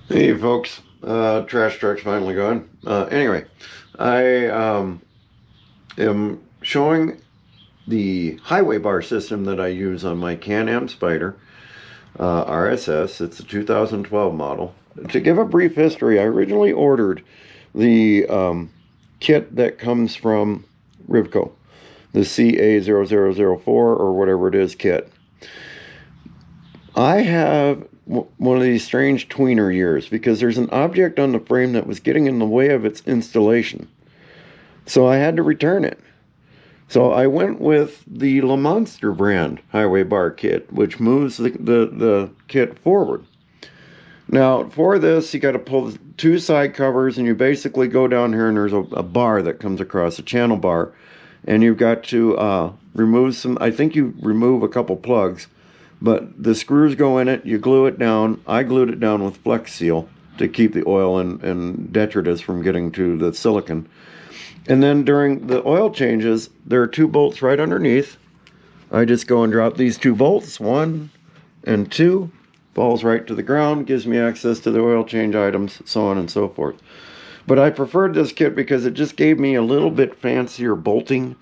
Hey folks, trash truck's finally gone. Anyway, I am showing the highway bar system that I use on my Can-Am Spyder RSS. It's a 2012 model. To give a brief history, I originally ordered the kit that comes from RIVCO, the CA0004 or whatever it is kit. I have one of these strange tweener years because there's an object on the frame that was getting in the way of its installation. So I had to return it. So I went with the LaMonster Brand Highway Bar Kit, which moves the kit forward. Now, for this, you got to pull two side covers, and you basically go down here, and there's a bar that comes across, a channel bar. And you've got to remove some, I think you remove a couple plugs. But the screws go in it, you glue it down. I glued it down with Flex Seal to keep the oil and detritus from getting to the silicon. And then during the oil changes, there are two bolts right underneath. I just go and drop these two bolts, 1 and 2, falls right to the ground, gives me access to the oil change items, so on and so forth. But I preferred this kit because it just gave me a little bit fancier bolting.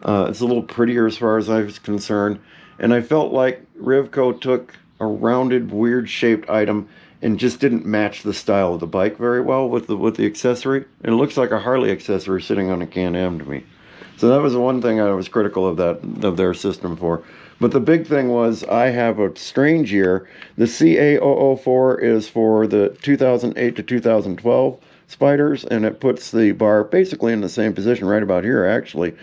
It's a little prettier as far as I was concerned. And I felt like RIVCO took a rounded, weird-shaped item and just didn't match the style of the bike very well with the accessory. And it looks like a Harley accessory sitting on a Can-Am to me. So that was the one thing I was critical of their system for. But the big thing was I have a strange year. The CA004 is for the 2008 to 2012 Spyders, and it puts the bar basically in the same position, right about here actually.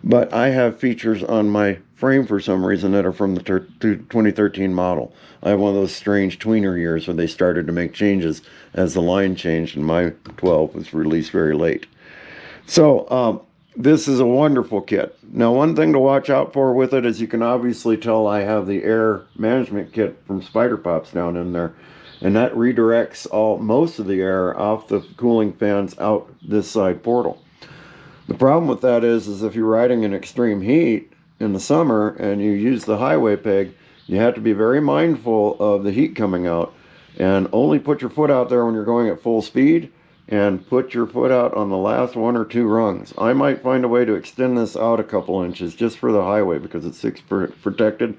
But I have features on my frame for some reason that are from the 2013 model. I have one of those strange tweener years where they started to make changes as the line changed, and my 12 was released very late. So this is a wonderful kit. Now, one thing to watch out for with it is you can obviously tell I have the air management kit from Spyder Pops down in there, and that redirects most of the air off the cooling fans out this side portal. The problem with that is if you're riding in extreme heat in the summer and you use the highway peg, you have to be very mindful of the heat coming out, and only put your foot out there when you're going at full speed, and put your foot out on the last 1 or 2 rungs. I might find a way to extend this out a couple inches just for the highway because it's 6 protected.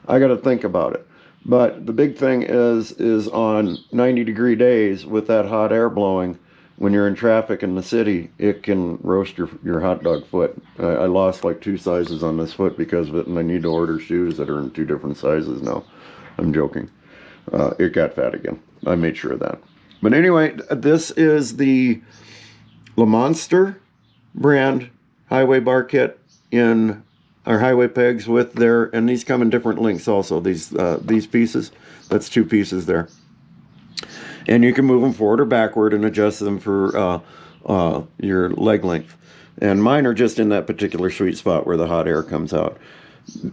I got to think about it. But the big thing is on 90-degree days with that hot air blowing, when you're in traffic in the city, it can roast your hot dog foot. I lost like 2 sizes on this foot because of it, and I need to order shoes that are in 2 different sizes now. I'm joking. It got fat again. I made sure of that. But anyway, this is the LaMonster Brand Highway Bar Kit in our highway pegs with their, and these come in different lengths also. These pieces, that's 2 pieces there. And you can move them forward or backward and adjust them for your leg length. And mine are just in that particular sweet spot where the hot air comes out.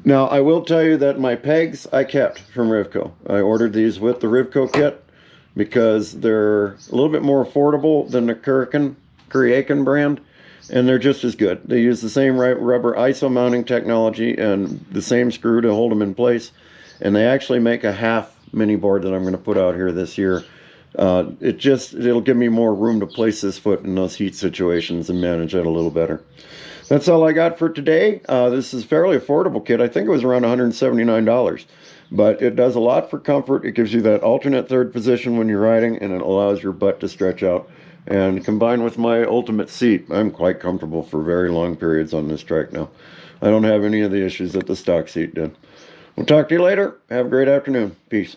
Now, I will tell you that my pegs I kept from RIVCO. I ordered these with the RIVCO kit because they're a little bit more affordable than the Kuriakin brand, and they're just as good. They use the same rubber ISO mounting technology and the same screw to hold them in place. And they actually make a half mini board that I'm going to put out here this year. It'll give me more room to place this foot in those heat situations and manage it a little better. That's all I got for today. This is a fairly affordable kit. I think it was around $179, but it does a lot for comfort. It gives you that alternate third position when you're riding, and it allows your butt to stretch out. And combined with my ultimate seat, I'm quite comfortable for very long periods on this trike now. I don't have any of the issues that the stock seat did. We'll talk to you later. Have a great afternoon. Peace.